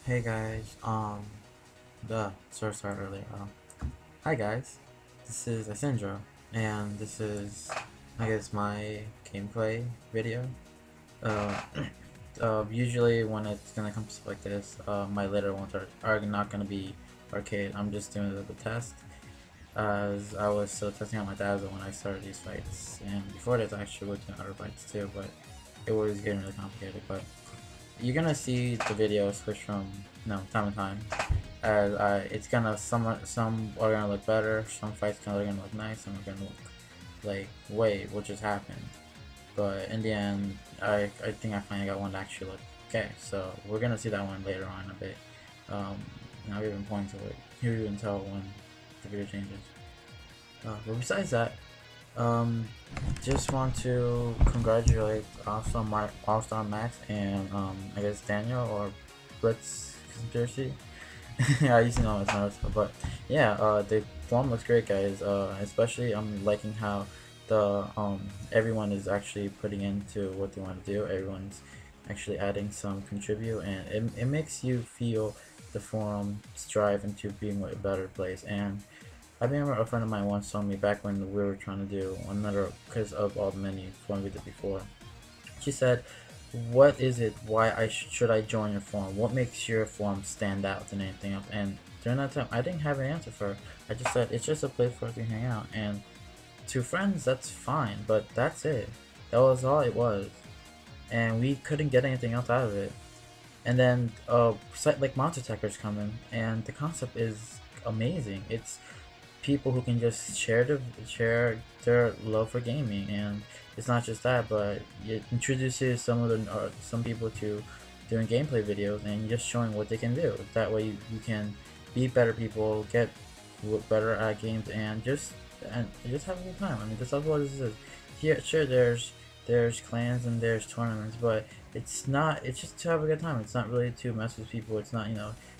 Hey guys, sorry to start earlier. Hi guys, this is Iceindra, and this is, I guess, my gameplay video. Uh, Usually when it's gonna come to stuff like this, my later ones are not gonna be arcade. I'm just doing it as a test, as I was still testing out my dazzle when I started these fights, and before this I actually was doing other fights too, but it was getting really complicated. But you're gonna see the video switch from time to time, as it's gonna some are gonna look better, some fights are gonna look nice, some are gonna look like wait what just happened. But in the end, I think I finally got one that actually looked okay. So we're gonna see that one later on a bit. Um, Now we even point to it. You can tell when the video changes. But besides that, um, just want to congratulate All-Star Max and I guess Daniel or Blitz Conspiracy. I used to know it's not, but yeah, the form looks great, guys. Especially I'm liking how the everyone is actually putting into what they want to do. Everyone's actually adding some contribute, and it makes you feel the forum strive into being a better place. And I remember a friend of mine once told me back when we were trying to do another, because of all the many forums we did before. She said, "What is it? Why should I join your forum? What makes your forum stand out than anything else?" And during that time, I didn't have an answer for her. I just said it's just a place for us to hang out, and to friends, that's fine, but that's it. That was all it was, and we couldn't get anything else out of it. And then site like MonsterTekkers come in, and the concept is amazing. It's people who can just share their love for gaming, and it's not just that, but it introduces some people to doing gameplay videos and just showing what they can do. That way you can be better people, get better at games, and just have a good time. I mean, that's all what this is. Here, sure, there's clans and there's tournaments, but it's just to have a good time. It's not really to mess with people. It's not,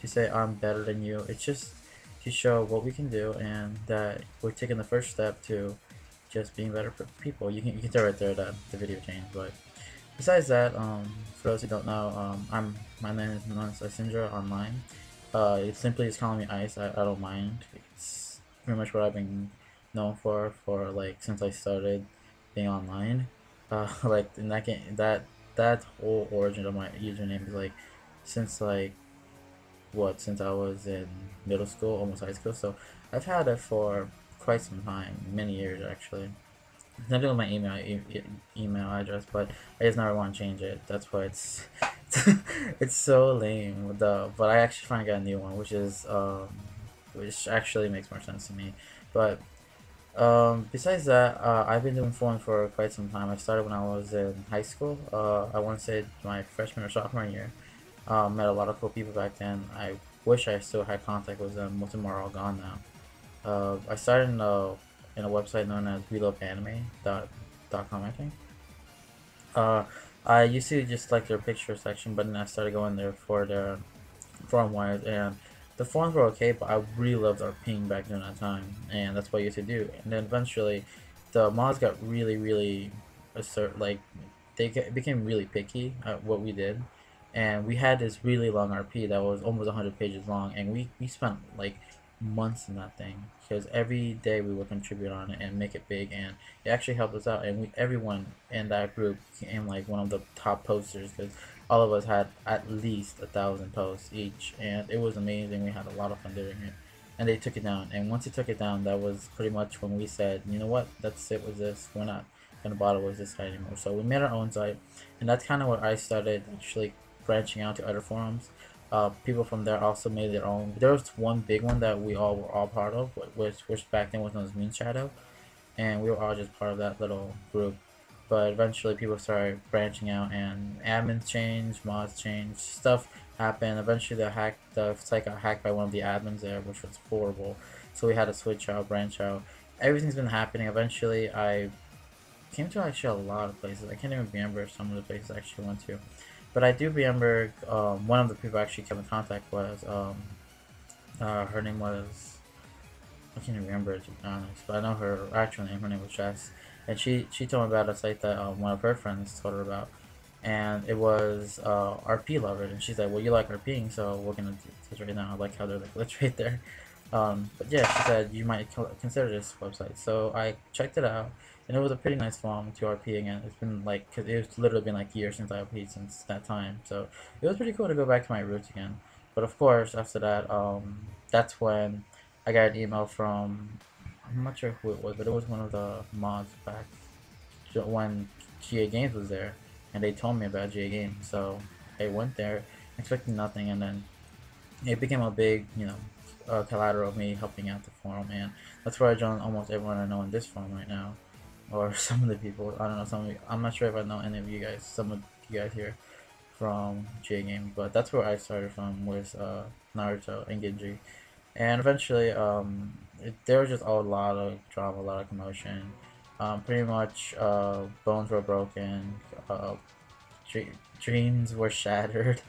to say I'm better than you. It's just to show what we can do, and that we're taking the first step to just being better people. You can tell right there that the video changed. But besides that, for those who don't know, my name is Iceindra online. It simply is calling me Ice. I don't mind. It's pretty much what I've been known for like since I started being online. Like in that game, that whole origin of my username is like since like since I was in middle school, almost high school. So I've had it for quite some time, many years actually. It's not really my email address, but I just never want to change it. That's why it's it's so lame. But I actually finally got a new one, which actually makes more sense to me. But besides that, I've been doing phone for quite some time. I started when I was in high school. I want to say my freshman or sophomore year. Met a lot of cool people back then. I wish I still had contact with them. Most of them are all gone now. I started in a website known as reloadanime.com, I think. Uh, I used to just like their picture section, but then I started going there for their forum wires, and the forums were okay, but I really loved our ping back during that time, and that's what I used to do. And then eventually, the mods got really like became really picky at what we did, and we had this really long RP that was almost 100 pages long, and we spent like months in that thing because every day we would contribute on it and make it big, and it actually helped us out. And everyone in that group became like one of the top posters because all of us had at least 1,000 posts each, and it was amazing. We had a lot of fun doing it, and they took it down. And once they took it down, that was pretty much when we said, you know what, that's it with this. We're not gonna bother with this site anymore. So we made our own site, and that's kind of where I started actually branching out to other forums. People from there also made their own. There was one big one that we all were all part of, which back then was known as Moon Shadow, and we were all just part of that little group. But eventually, people started branching out, and admins changed, mods changed, stuff happened. Eventually, the site got hacked by one of the admins there, which was horrible. So we had to switch out, branch out. Everything's been happening. Eventually, I came to actually a lot of places. I can't even remember some of the places I actually went to. But I do remember one of the people I actually came in contact was, her name was, I can't even remember it to be honest, but I know her actual name, her name was Jess. And she told me about a site that one of her friends told her about. and it was RP lover, and she's like, well, you like RPing, so we're gonna do this right now. I like how they're like glitch right there. But yeah, she said you might consider this website, so I checked it out, and it was a pretty nice forum to RP again. It's been like, cause it's literally been like years since I RP'd since that time, so it was pretty cool to go back to my roots again. But of course, after that, that's when I got an email from, I'm not sure who it was, but it was one of the mods back when GA Games was there, and they told me about GA Games. So I went there expecting nothing, and then it became a big, collateral of me helping out the forum, and that's where I joined almost everyone I know in this forum right now, or some of the people. I don't know, some of you, I'm not sure if I know any of you guys, some of you guys here from GA Games, but that's where I started from, with Naruto and Genji. And eventually, there was just a lot of drama, a lot of commotion. Pretty much, bones were broken, uh, dreams were shattered.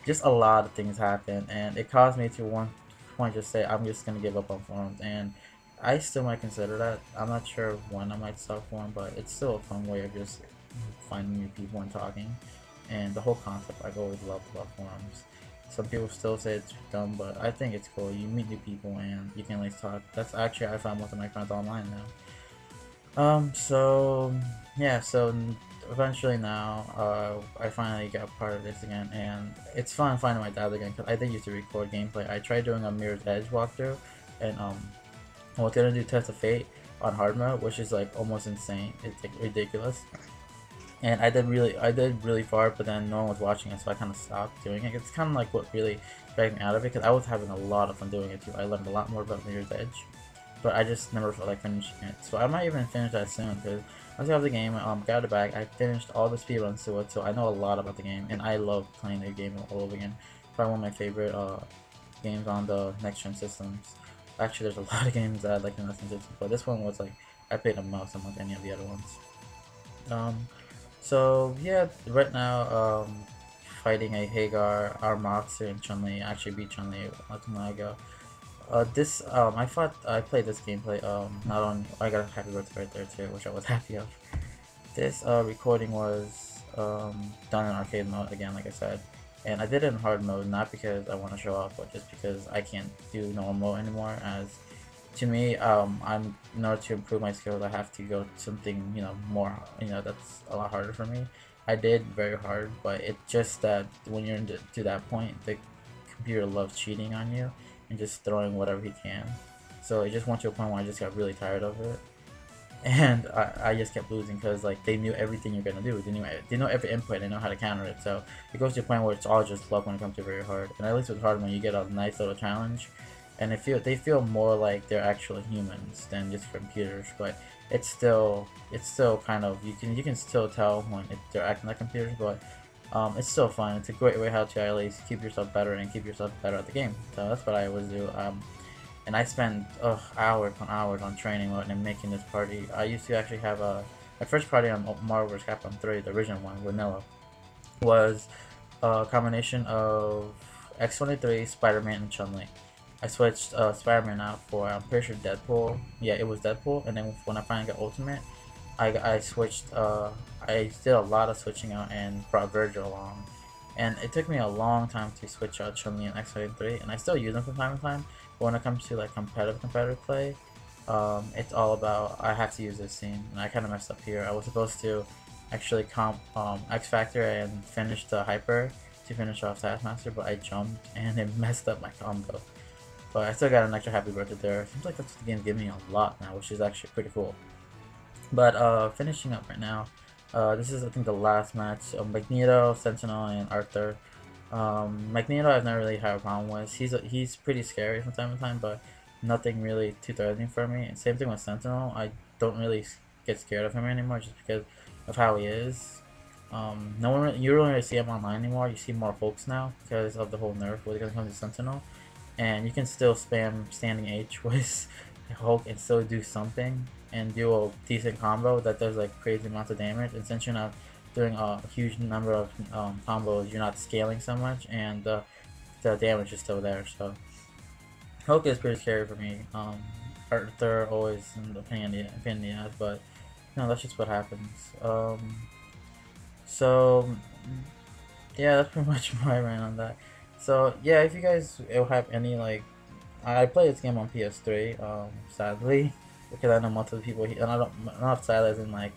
Just a lot of things happened, and it caused me to one point just say I'm just gonna give up on forums. And I still might consider that. I'm not sure when I might stop forum, but it's still a fun way of just finding new people and talking. And the whole concept I've always loved about forums. Some people still say it's dumb, but I think it's cool. You meet new people and you can at least talk. That's actually I found most of my friends online now. So yeah, so eventually now, I finally got part of this again, and it's fun finding my dad again because I did used to record gameplay. I tried doing a Mirror's Edge walkthrough, and I was gonna do Test of Fate on hard mode, which is like almost insane. It's like ridiculous. And I did really far, but then no one was watching it, so I kind of stopped doing it. It's kind of like what really dragged me out of it, because I was having a lot of fun doing it too. I learned a lot more about Mirror's Edge, but I just never felt like finishing it. So I might even finish that soon, because once I have the game, got it back, I finished all the speedruns to it, so I know a lot about the game, and I love playing the game all over again. Probably one of my favorite games on the next-gen systems. Actually, there's a lot of games that I like the next-gen systems, but this one was like, I played the most among any of the other ones. So yeah, right now, fighting a Hagar, Armatsu, and Chun-Li. Actually beat Chun-Li not too long ago. I played this gameplay, not on, I got a happy birthday right there too, which I was happy of. This, recording was, done in arcade mode again, like I said. And I did it in hard mode, not because I want to show off, but just because I can't do normal anymore, as to me, in order to improve my skills, I have to go something, more, that's a lot harder for me. I did very hard, but it's just that when you're to that point, the computer loves cheating on you and just throwing whatever he can. So it just went to a point where I just got really tired of it, and I just kept losing because like they knew everything you're gonna do. They know every input. They know how to counter it. So it goes to a point where it's all just luck when it comes to very hard. And at least with hard, when you get a nice little challenge, and they feel more like they're actual humans than just computers. But it's still kind of, you can still tell when they're acting like computers. But it's still fun. It's a great way how to at least keep yourself better and keep yourself better at the game. So that's what I always do. And I spend hours on hours on training mode and making this party. I used to actually have my first party on Marvel vs. Capcom 3, the original one, Vanilla, was a combination of X-23, Spider-Man, and Chun-Li. I switched Spider-Man out for, I'm pretty sure, Deadpool. Yeah, it was Deadpool. And then when I finally got Ultimate, I switched, I did a lot of switching out and brought Virgil along. And it took me a long time to switch out Chun-Li and X-23, and I still use them from time to time. But when it comes to like competitive play, it's all about, I have to use this scene, and I kind of messed up here. I was supposed to actually comp X Factor and finish the Hyper to finish off Taskmaster, but I jumped and it messed up my combo. But I still got an extra happy birthday there. Seems like that's what the game's giving me a lot now, which is actually pretty cool. But finishing up right now, this is I think the last match. Magneto, Sentinel, and Arthur. Magneto I've never really had a problem with. He's pretty scary from time to time, but nothing really too threatening for me. And same thing with Sentinel. I don't really get scared of him anymore just because of how he is. No one you don't really see him online anymore. You see more folks now because of the whole nerf when it comes to Sentinel, and you can still spam standing H with Hulk and still do something and do a decent combo that does like crazy amounts of damage. And since you're not doing a huge number of combos, you're not scaling so much, and the damage is still there. So Hulk is pretty scary for me. Arthur always in the pain in the ass, but that's just what happens. So yeah, that's pretty much my rant on that. So yeah, if you guys have any like, I play this game on PS3, sadly, because I know most of the people here, and I don't, not sad as in like,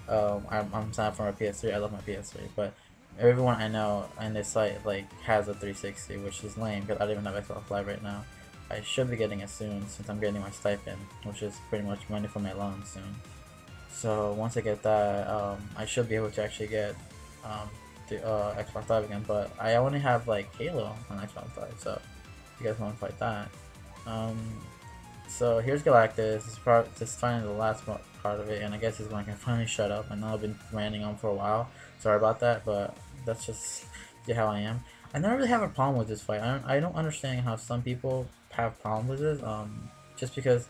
I'm sad for my PS3. I love my PS3, but everyone I know on this site like has a 360, which is lame because I don't even have Xbox Live right now. I should be getting it soon since I'm getting my stipend, which is pretty much money for my loan soon. So once I get that, I should be able to actually get the Xbox Live again. But I only have like Halo on Xbox Live, so if you guys want to fight that. Um, so here's Galactus. This is finally the last part of it, and I guess is when I can finally shut up. I know I've been ranting on for a while. Sorry about that, but that's just how I am. I never really have a problem with this fight. I don't understand how some people have problems with this. Just because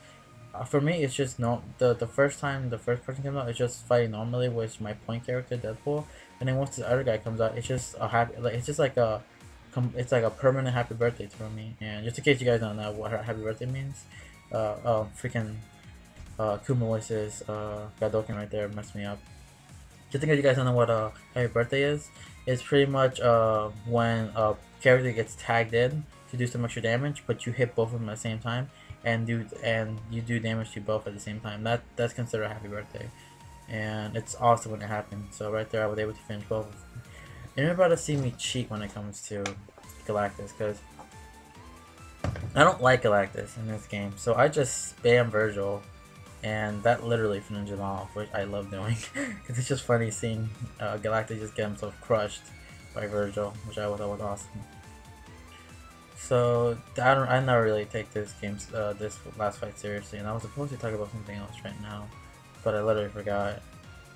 for me, it's just no. The first time the first person comes out, it's just fighting normally with my point character Deadpool, and then once the other guy comes out, it's just a happy. Like it's just like a, it's like a permanent happy birthday for me. And just in case you guys don't know what happy birthday means, freaking Kuma voices, Gadoken right there messed me up. Just in case you guys don't know what happy birthday is, it's pretty much when a character gets tagged in to do some extra damage, but you hit both of them at the same time, and you do damage to both at the same time. That's considered a happy birthday, and it's awesome when it happens. So right there, I was able to finish both of them. And you're about to see me cheat when it comes to Galactus, because I don't like Galactus in this game, so I just spam Virgil, and that literally finishes him off, which I love doing, because it's just funny seeing Galactus just get himself crushed by Virgil, which I thought was awesome. So I never really take this this last fight seriously, and I was supposed to talk about something else right now, but I literally forgot.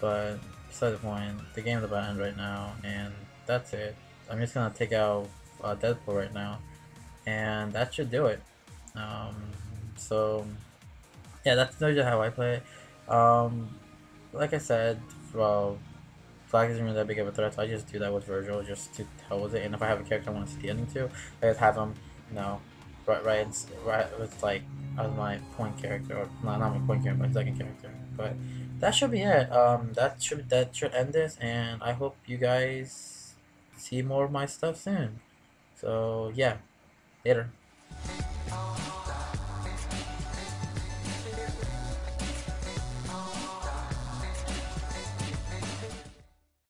But beside the point, the game's about to end right now, and that's it. I'm just gonna take out Deadpool right now, and that should do it. Um, so yeah, that's just how I play it. Like I said, well, Flag isn't really that big of a threat, so I just do that with Virgil just to hell with it. And if I have a character I want to see the ending to, I just have him, you know, right with like as my point character, or not my point character, my second character. But that should be it. That should end this, and I hope you guys see more of my stuff soon. So yeah, later.